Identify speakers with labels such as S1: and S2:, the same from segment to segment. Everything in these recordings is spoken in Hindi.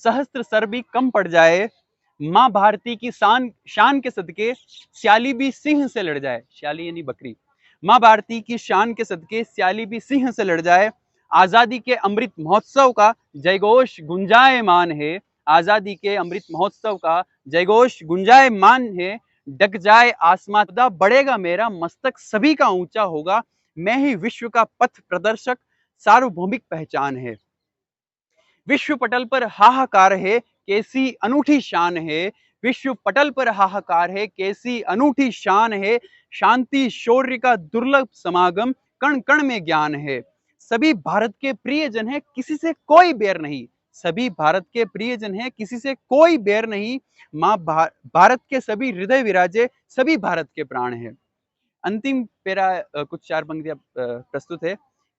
S1: सहस्त्र सर भी कम पड़ जाए, माँ भारती की शान शान के सदके स्याली भी सिंह से लड़ जाए। स्याली यानी बकरी। माँ भारती की शान के सदके स्याली भी सिंह से लड़ जाए। आजादी के अमृत महोत्सव का जयघोष गुंजायमान है। आजादी के अमृत महोत्सव का जयघोष गुंजायमान है। डग जाए आसमां, बढ़ेगा मेरा मस्तक सभी का ऊंचा होगा। मैं ही विश्व का पथ प्रदर्शक, सार्वभौमिक पहचान है। विश्व पटल पर हाहाकार है, कैसी अनूठी शान है। विश्व पटल पर हाहाकार है, कैसी अनूठी शान है। शांति शौर्य का दुर्लभ समागम, कण कण में ज्ञान है। सभी भारत के प्रियजन है, किसी से कोई बैर नहीं। सभी भारत के प्रियजन है, किसी से कोई बैर नहीं। माँ भारत के सभी हृदय विराजे, सभी भारत के प्राण है। अंतिम पेरा कुछ चार पंक्तियां प्रस्तुत है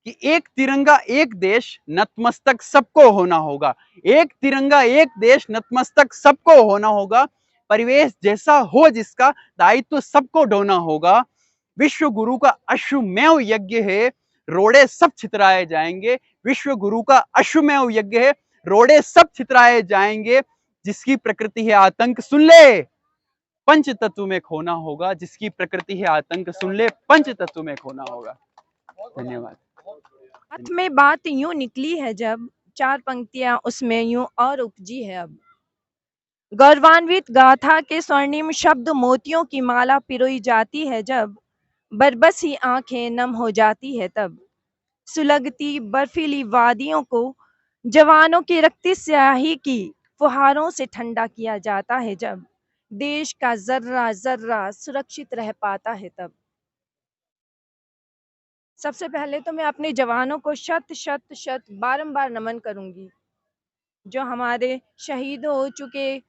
S1: कि एक तिरंगा एक देश, नतमस्तक सबको होना होगा। एक तिरंगा एक देश, नतमस्तक सबको होना होगा। परिवेश जैसा हो जिसका, दायित्व सबको ढोना होगा। विश्व गुरु का अश्वमेव यज्ञ है, रोड़े सब छितराए जाएंगे। विश्व गुरु का अश्वमेव यज्ञ है, रोड़े सब छितराए जाएंगे। जिसकी प्रकृति है आतंक, सुन ले पंच तत्व में खोना होगा। जिसकी प्रकृति है आतंक, सुन ले पंच तत्व में खोना होगा। धन्यवाद।
S2: बात में बात यूं निकली है जब, चार पंक्तियां उसमें यूं और उपजी है अब। गौरवान्वित गाथा के स्वर्णिम शब्द मोतियों की माला पिरोई जाती है जब, बरबस ही आंखें नम हो जाती है तब। सुलगती बर्फीली वादियों को जवानों की रक्ती स्याही की फुहारों से ठंडा किया जाता है जब, देश का जर्रा जर्रा सुरक्षित रह पाता है तब। सबसे पहले तो मैं अपने जवानों को शत शत शत बारंबार नमन करूंगी, जो हमारे शहीद हो चुके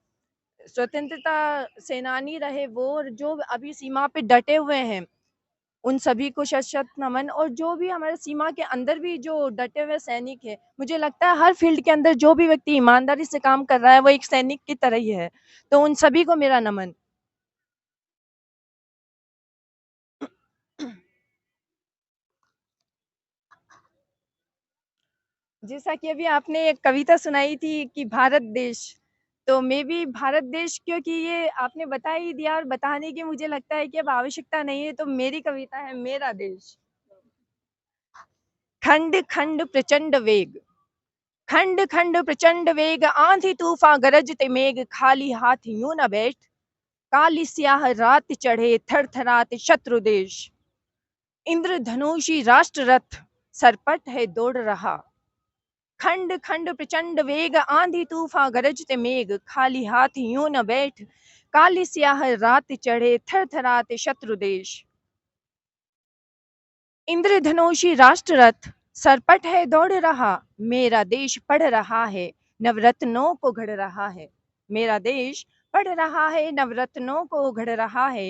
S2: स्वतंत्रता सेनानी रहे वो, और जो अभी सीमा पे डटे हुए हैं उन सभी को शत शत नमन। और जो भी हमारे सीमा के अंदर भी जो डटे हुए सैनिक है, मुझे लगता है हर फील्ड के अंदर जो भी व्यक्ति ईमानदारी से काम कर रहा है वो एक सैनिक की तरह ही है, तो उन सभी को मेरा नमन। जैसा कि अभी आपने एक कविता सुनाई थी कि भारत देश, तो मैं भी भारत देश, क्योंकि ये आपने बता ही दिया और बताने की मुझे लगता है कि अब आवश्यकता नहीं है, तो मेरी कविता है मेरा देश। खंड खंड प्रचंड वेग, खंड खंड प्रचंड वेग, आंधी तूफान गरजते मेघ, खाली हाथ यूं न बैठ, काली स्याह रात चढ़े थरथराते शत्रु देश। इंद्रधनुषी राष्ट्र रथ सरपट है दौड़ रहा, खंड खंड प्रचंड वेग, आंधी तूफान गरजते मेघ, खाली हाथ यूं न बैठ, काली स्याह रात चढ़े थरथराते शत्रु देश। इंद्रधनुषी राष्ट्र रथ सरपट है दौड़ रहा, मेरा देश पढ़ रहा है नवरत्नों को घड़ रहा है। मेरा देश पढ़ रहा है नवरत्नों को घड़ रहा है।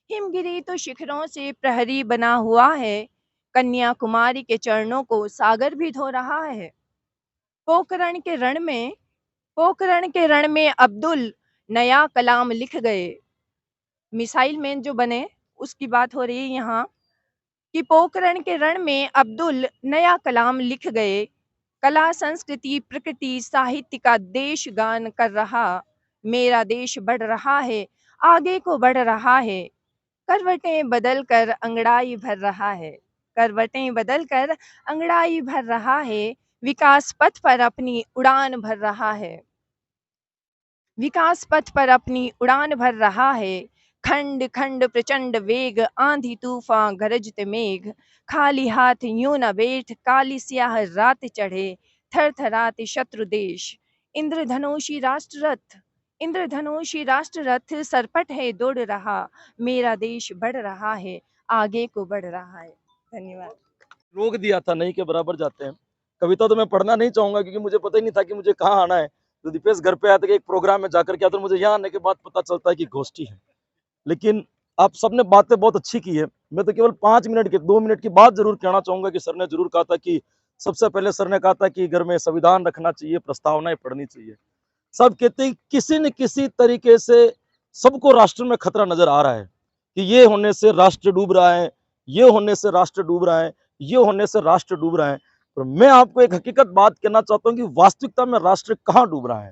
S2: हिमगिरी तो शिखरों से प्रहरी बना हुआ है, कन्याकुमारी के चरणों को सागर भी धो रहा है। पोखरण के रण में, पोखरण के रण में अब्दुल नया कलाम लिख गए। मिसाइल मैन जो बने उसकी बात हो रही है यहाँ, कि पोखरण के रण में अब्दुल नया कलाम लिख गए। कला संस्कृति प्रकृति साहित्य का देश गान कर रहा, मेरा देश बढ़ रहा है आगे को बढ़ रहा है। करवटें बदल कर अंगड़ाई भर रहा है, करवटें बदल कर अंगड़ाई भर रहा है। विकास पथ पर अपनी उड़ान भर रहा है, विकास पथ पर अपनी उड़ान भर रहा है। खंड खंड प्रचंड वेग, आंधी तूफान गरजते मेघ, खाली हाथ यूं न बैठ, काली स्याह रात चढ़े थरथराते शत्रु देश। इंद्रधनुषी राष्ट्र रथ, इंद्रधनुषी राष्ट्र रथ सरपट है दौड़ रहा, मेरा देश बढ़ रहा है आगे को बढ़ रहा है। धन्यवाद।
S3: रोक दिया था नहीं के बराबर जाते हैं। कविता तो मैं पढ़ना नहीं चाहूंगा क्योंकि मुझे पता ही नहीं था कि मुझे कहाँ आना है। तो दीपेश घर पे आया था कि एक प्रोग्राम में जाकर के आता, मुझे यहाँ आने के बाद पता चलता है कि गोष्ठी है। लेकिन आप सबने बातें बहुत अच्छी की है। मैं तो केवल 5 मिनट के 2 मिनट की बात जरूर कहना चाहूंगा कि सर ने जरूर कहा था कि सबसे पहले सर ने कहा था कि घर में संविधान रखना चाहिए, प्रस्तावनाएं पढ़नी चाहिए। सब कहते हैं किसी न किसी तरीके से सबको राष्ट्र में खतरा नजर आ रहा है कि ये होने से राष्ट्र डूब रहा है, ये होने से राष्ट्र डूब रहा है, ये होने से राष्ट्र डूब रहा है। तो मैं आपको एक हकीकत बात कहना चाहता हूँ कि वास्तविकता में राष्ट्र कहाँ डूब रहा है।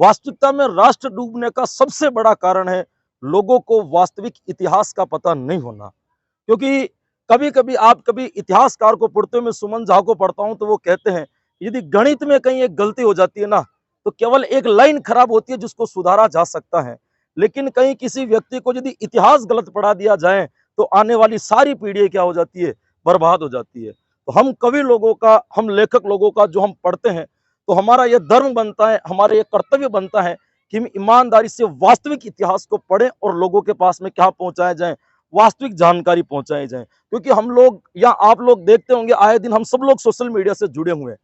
S3: वास्तविकता में राष्ट्र डूबने का सबसे बड़ा कारण है लोगों को वास्तविक इतिहास का पता नहीं होना। क्योंकि कभी कभी आप कभी इतिहासकार को पढ़ते हुए मैं सुमन झा को पढ़ता हूं तो वो कहते हैं यदि गणित में कहीं एक गलती हो जाती है ना तो केवल एक लाइन खराब होती है जिसको सुधारा जा सकता है, लेकिन कहीं किसी व्यक्ति को यदि इतिहास गलत पढ़ा दिया जाए तो आने वाली सारी पीढ़ी क्या हो जाती है, बर्बाद हो जाती है। तो हम कवि लोगों का, हम लेखक लोगों का जो हम पढ़ते हैं तो हमारा यह धर्म बनता है, हमारा यह कर्तव्य बनता है कि हम ईमानदारी से वास्तविक इतिहास को पढ़ें और लोगों के पास में क्या पहुंचाया जाए, वास्तविक जानकारी पहुंचाई जाए। क्योंकि हम लोग या आप लोग देखते होंगे आए दिन हम सब लोग सोशल मीडिया से जुड़े हुए हैं,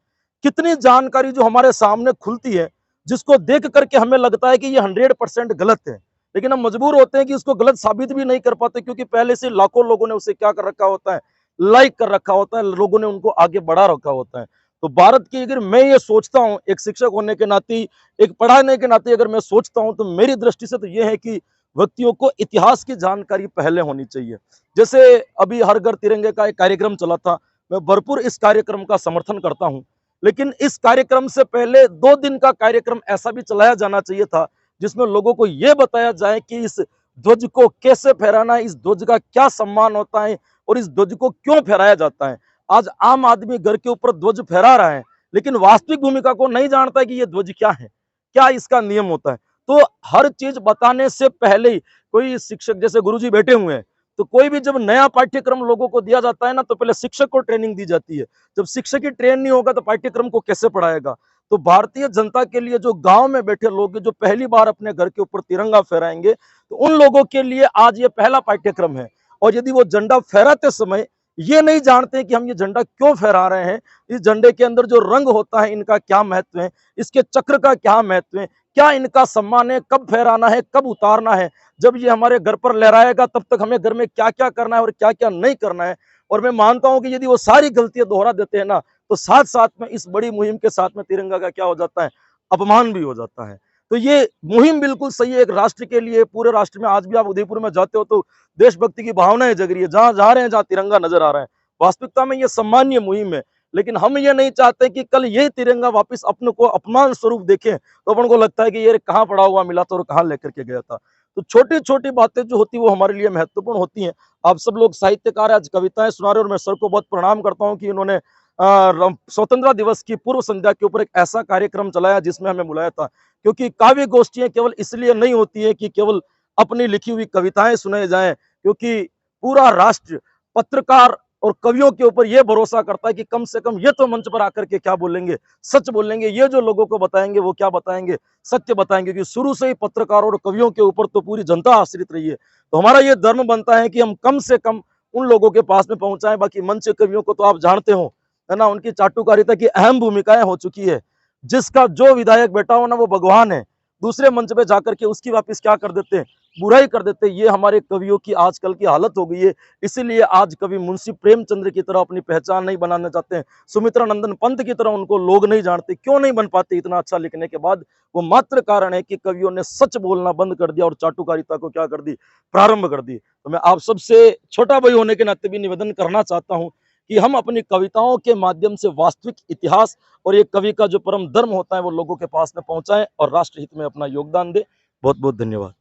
S3: कितनी जानकारी जो हमारे सामने खुलती है जिसको देख करके हमें लगता है कि ये 100% गलत है, लेकिन हम मजबूर होते हैं कि इसको गलत साबित भी नहीं कर पाते क्योंकि पहले से लाखों लोगों ने उसे क्या कर रखा होता है, लाइक कर रखा होता है, लोगों ने उनको आगे बढ़ा रखा होता है। तो भारत की अगर मैं ये सोचता हूँ एक शिक्षक होने के नाते, एक पढ़ाने के नाते अगर मैं सोचता हूँ तो मेरी दृष्टि से तो ये है कि व्यक्तियों को इतिहास की जानकारी पहले होनी चाहिए। जैसे अभी हर घर तिरंगे का एक कार्यक्रम चला था, मैं भरपूर इस कार्यक्रम का समर्थन करता हूं, लेकिन इस कार्यक्रम से पहले 2 दिन का कार्यक्रम ऐसा भी चलाया जाना चाहिए था जिसमें लोगों को यह बताया जाए कि इस ध्वज को कैसे फहराना है, इस ध्वज का क्या सम्मान होता है और इस ध्वज को क्यों फहराया जाता है। आज आम आदमी घर के ऊपर ध्वज फहरा रहा है लेकिन वास्तविक भूमिका को नहीं जानता है कि यह ध्वज क्या है, क्या इसका नियम होता है। तो हर चीज बताने से पहले ही कोई शिक्षक जैसे गुरुजी बैठे हुए हैं तो कोई भी जब नया पाठ्यक्रम लोगों को दिया जाता है ना तो पहले शिक्षक को ट्रेनिंग दी जाती है। जब शिक्षक ही ट्रेन नहीं होगा तो पाठ्यक्रम को कैसे पढ़ाएगा। तो भारतीय जनता के लिए जो गांव में बैठे लोग जो पहली बार अपने घर के ऊपर तिरंगा फहराएंगे तो उन लोगों के लिए आज ये पहला पाठ्यक्रम है। और यदि वो झंडा फहराते समय ये नहीं जानते कि हम ये झंडा क्यों फहरा रहे हैं, इस झंडे के अंदर जो रंग होता है इनका क्या महत्व है, इसके चक्र का क्या महत्व है, क्या इनका सम्मान है, कब फहराना है, कब उतारना है, जब ये हमारे घर पर लहराएगा तब तक हमें घर में क्या क्या करना है और क्या क्या नहीं करना है। और मैं मानता हूं कि यदि वो सारी गलतियां दोहरा देते हैं ना तो साथ साथ में इस बड़ी मुहिम के साथ में तिरंगा का क्या हो जाता है, अपमान भी हो जाता है। तो ये मुहिम बिल्कुल सही है एक राष्ट्र के लिए, पूरे राष्ट्र में। आज भी आप उदयपुर में जाते हो तो देशभक्ति की भावनाएं जग रही है, जहां जा रहे हैं जहां तिरंगा नजर आ रहा है। वास्तविकता में ये सम्मानीय मुहिम है, लेकिन हम ये नहीं चाहते कि कल ये तिरंगा वापस अपने को अपमान स्वरूप देखें तो अपन को लगता है कि ये कहाँ पड़ा हुआ मिला था और कहाँ लेकर के गया था। तो छोटी छोटी बातें जो होती है वो हमारे लिए महत्वपूर्ण होती हैं। आप सब लोग साहित्यकार आज कविताएं सुना रहे और मैं सर को बहुत प्रणाम करता हूं कि इन्होंने स्वतंत्रता दिवस की पूर्व संध्या के ऊपर एक ऐसा कार्यक्रम चलाया जिसमें हमें बुलाया था। क्योंकि काव्य गोष्ठियां केवल इसलिए नहीं होती है कि केवल अपनी लिखी हुई कविताएं सुनाई जाएं, क्योंकि पूरा राष्ट्र पत्रकार और कवियों के ऊपर यह भरोसा करता है कि कम से कम ये तो मंच पर आकर के क्या बोलेंगे, सच बोलेंगे। ये जो लोगों को बताएंगे वो क्या बताएंगे, सत्य बताएंगे। क्योंकि शुरू से ही पत्रकारों और कवियों के ऊपर तो पूरी जनता आश्रित रही है। तो हमारा ये धर्म बनता है कि हम कम से कम उन लोगों के पास में पहुंचाएं। बाकी मंच कवियों को तो आप जानते हो, है ना, उनकी चाटुकारिता की अहम भूमिकाएं हो चुकी है। जिसका जो विधायक बैठा हो ना वो भगवान है, दूसरे मंच पे जाकर के उसकी वापस क्या कर देते हैं, बुराई कर देते हैं। ये हमारे कवियों की आजकल की हालत हो गई है। इसीलिए आज कवि मुंशी प्रेमचंद्र की तरह अपनी पहचान नहीं बनाना चाहते हैं, सुमित्रा नंदन पंत की तरह उनको लोग नहीं जानते। क्यों नहीं बन पाते इतना अच्छा लिखने के बाद? वो मात्र कारण है कि कवियों ने सच बोलना बंद कर दिया और चाटुकारिता को क्या कर दी, प्रारंभ कर दी। तो मैं आप सबसे छोटा भाई होने के नाते भी निवेदन करना चाहता हूं कि हम अपनी कविताओं के माध्यम से वास्तविक इतिहास और ये कवि का जो परम धर्म होता है वो लोगों के पास में पहुंचाएं और राष्ट्र हित में अपना योगदान दे। बहुत बहुत धन्यवाद।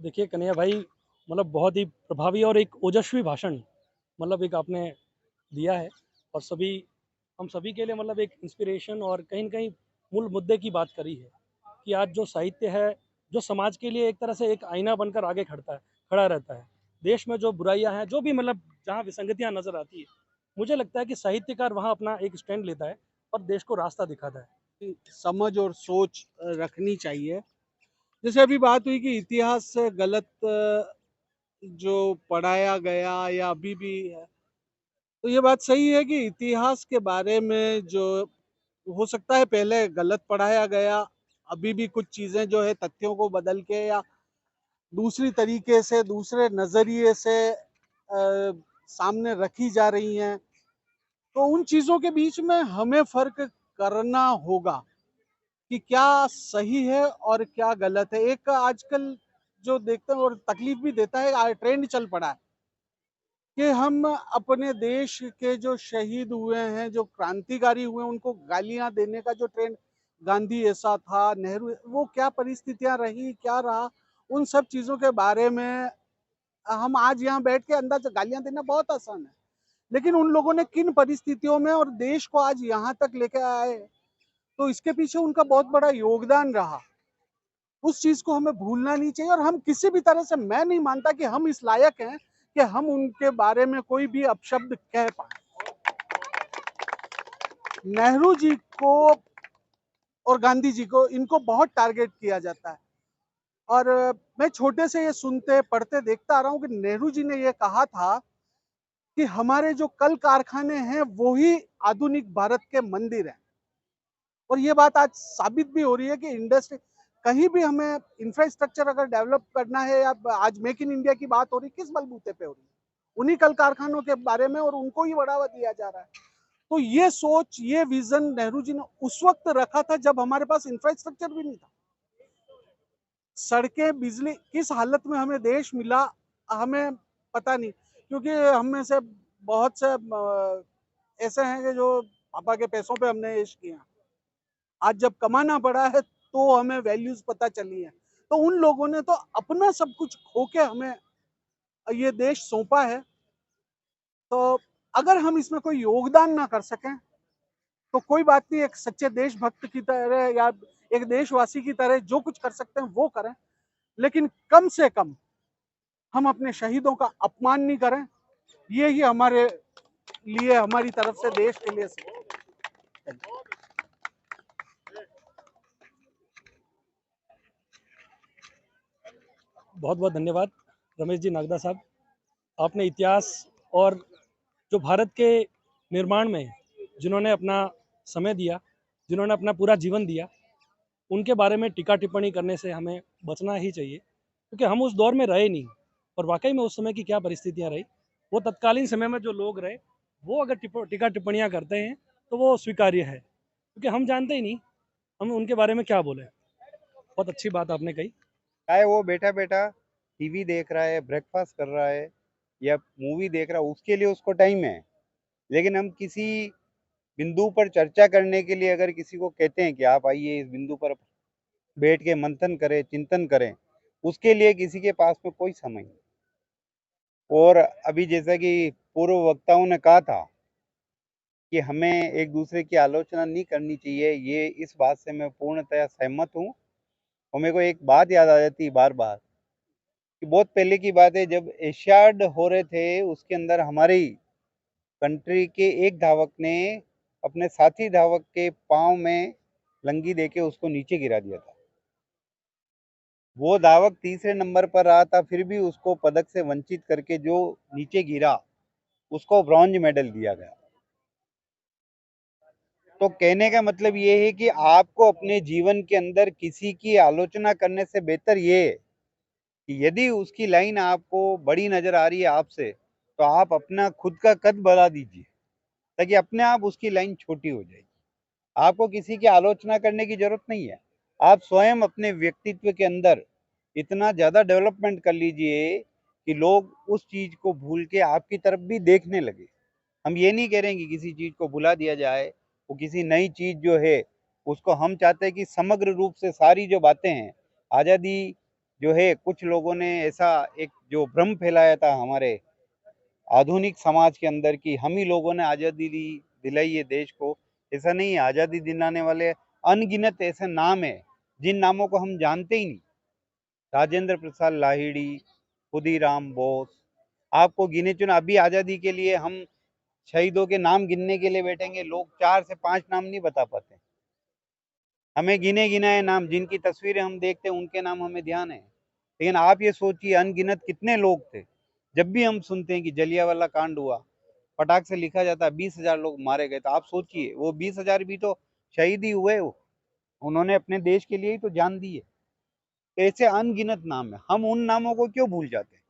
S4: देखिए कन्हैया भाई, मतलब बहुत ही प्रभावी और एक ओजस्वी भाषण मतलब एक आपने दिया है। और हम सभी के लिए मतलब एक इंस्पिरेशन और कहीं न कहीं मूल मुद्दे की बात करी है कि आज जो साहित्य है, जो समाज के लिए एक तरह से एक आईना बनकर आगे खड़ा रहता है। देश में जो बुराइयां हैं, जो भी मतलब जहाँ विसंगतियाँ नज़र आती है, मुझे लगता है कि साहित्यकार वहाँ अपना एक स्टैंड लेता है और देश को रास्ता दिखाता है।
S5: समझ और सोच रखनी चाहिए। जैसे अभी बात हुई कि इतिहास से गलत जो पढ़ाया गया या अभी भी है, तो ये बात सही है कि इतिहास के बारे में जो हो सकता है पहले गलत पढ़ाया गया, अभी भी कुछ चीज़ें जो है तथ्यों को बदल के या दूसरी तरीके से, दूसरे नज़रिए से सामने रखी जा रही हैं। तो उन चीज़ों के बीच में हमें फ़र्क करना होगा कि क्या सही है और क्या गलत है। एक आजकल जो देखते हैं और तकलीफ भी देता है, ट्रेंड चल पड़ा है कि हम अपने देश के जो शहीद हुए हैं, जो क्रांतिकारी हुए हैं, उनको गालियां देने का जो ट्रेंड गांधी ऐसा था, नेहरू, वो क्या परिस्थितियां रही, क्या रहा, उन सब चीज़ों के बारे में हम आज यहाँ बैठ के अंदाज़ा गालियाँ देना बहुत आसान है। लेकिन उन लोगों ने किन परिस्थितियों में और देश को आज यहाँ तक लेके आए, तो इसके पीछे उनका बहुत बड़ा योगदान रहा। उस चीज़ को हमें भूलना नहीं चाहिए और हम किसी भी तरह से, मैं नहीं मानता कि हम इस लायक हैं कि हम उनके बारे में कोई भी अपशब्द कह पाएँ। नेहरू जी को और गांधी जी को, इनको बहुत टारगेट किया जाता है और मैं छोटे से ये सुनते पढ़ते देखता आ रहा हूँ कि नेहरू जी ने ये कहा था कि हमारे जो कल कारखाने हैं वो ही आधुनिक भारत के मंदिर हैं। और ये बात आज साबित भी हो रही है कि इंडस्ट्री, कहीं भी हमें इंफ्रास्ट्रक्चर अगर डेवलप करना है, या आज मेक इन इंडिया की बात हो रही, किस बलबूते पे हो रही है? उन्हीं कल कारखानों के बारे में, और उनको ही बढ़ावा दिया जा रहा है। तो ये सोच, ये विजन नेहरू जी ने उस वक्त रखा था जब हमारे पास इंफ्रास्ट्रक्चर भी नहीं था। सड़कें, बिजली, किस हालत में हमें देश मिला हमें पता नहीं, क्योंकि हम में से बहुत से ऐसे हैं कि जो पापा के पैसों पे हमने ऐश किया। आज जब कमाना पड़ा है तो हमें वैल्यूज पता चली है। तो उन लोगों ने तो अपना सब कुछ खो के हमें ये देश सौंपा है। तो अगर हम इसमें कोई योगदान ना कर सकें तो कोई बात नहीं, एक सच्चे देशभक्त की तरह या एक देशवासी की तरह जो कुछ कर सकते हैं वो करें, लेकिन कम से कम हम अपने शहीदों का अपमान नहीं करें। ये ही हमारे लिए, हमारी तरफ से देश के लिए
S4: बहुत बहुत धन्यवाद रमेश जी नागदा साहब। आपने इतिहास और जो भारत के निर्माण में जिन्होंने अपना समय दिया, जिन्होंने अपना पूरा जीवन दिया, उनके बारे में टीका टिप्पणी करने से हमें बचना ही चाहिए, क्योंकि हम उस दौर में रहे नहीं। और वाकई में उस समय की क्या परिस्थितियाँ रही, वो तत्कालीन समय में जो लोग रहे, वो अगर टीका टिप्पणियाँ करते हैं तो वो स्वीकार्य है, क्योंकि हम जानते ही नहीं हम उनके बारे में क्या बोले। बहुत अच्छी बात आपने कही।
S6: चाहे वो बैठा बैठा टीवी देख रहा है, ब्रेकफास्ट कर रहा है या मूवी देख रहा है, उसके लिए उसको टाइम है। लेकिन हम किसी बिंदु पर चर्चा करने के लिए अगर किसी को कहते हैं कि आप आइए इस बिंदु पर बैठ के मंथन करें, चिंतन करें, उसके लिए किसी के पास में कोई समय नहीं। और अभी जैसा कि पूर्व वक्ताओं ने कहा था कि हमें एक दूसरे की आलोचना नहीं करनी चाहिए, ये इस बात से मैं पूर्णतः सहमत हूँ। और मेरे को एक बात याद आ जाती है बार बार कि बहुत पहले की बात है, जब एशियाड हो रहे थे उसके अंदर हमारी कंट्री के एक धावक ने अपने साथी धावक के पांव में लंगी देके उसको नीचे गिरा दिया था। वो धावक तीसरे नंबर पर रहा था, फिर भी उसको पदक से वंचित करके जो नीचे गिरा उसको ब्रॉन्ज मेडल दिया गया। तो कहने का मतलब ये है कि आपको अपने जीवन के अंदर किसी की आलोचना करने से बेहतर ये है कि यदि उसकी लाइन आपको बड़ी नजर आ रही है आपसे, तो आप अपना खुद का कद बढ़ा दीजिए ताकि अपने आप उसकी लाइन छोटी हो जाएगी। आपको किसी की आलोचना करने की जरूरत नहीं है। आप स्वयं अपने व्यक्तित्व के अंदर इतना ज्यादा डेवलपमेंट कर लीजिए कि लोग उस चीज को भूल के आपकी तरफ भी देखने लगे। हम ये नहीं कह रहे हैं कि किसी चीज को भुला दिया जाए, वो किसी नई चीज जो है उसको हम चाहते हैं कि समग्र रूप से सारी जो बातें हैं, आज़ादी जो है, कुछ लोगों ने ऐसा एक जो भ्रम फैलाया था हमारे आधुनिक समाज के अंदर कि हम ही लोगों ने आज़ादी दिलाई है देश को। ऐसा नहीं है। आज़ादी दिलाने वाले अनगिनत ऐसे नाम है जिन नामों को हम जानते ही नहीं। राजेंद्र प्रसाद लाहिड़ी, खुदीराम बोस, आपको गिने चुने, अभी आज़ादी के लिए हम शहीदों के नाम गिनने के लिए बैठेंगे, लोग 4 से 5 नाम नहीं बता पाते। हमें गिने गिनाए नाम, जिनकी तस्वीरें हम देखते हैं उनके नाम हमें ध्यान है। लेकिन आप ये सोचिए अनगिनत कितने लोग थे। जब भी हम सुनते हैं कि जलियांवाला कांड हुआ, फटाक से लिखा जाता है 20,000 लोग मारे गए, तो आप सोचिए वो 20,000 भी तो शहीद ही हुए। उन्होंने अपने देश के लिए ही तो जान दी है। ऐसे अनगिनत नाम है, हम उन नामों को क्यों भूल जाते हैं?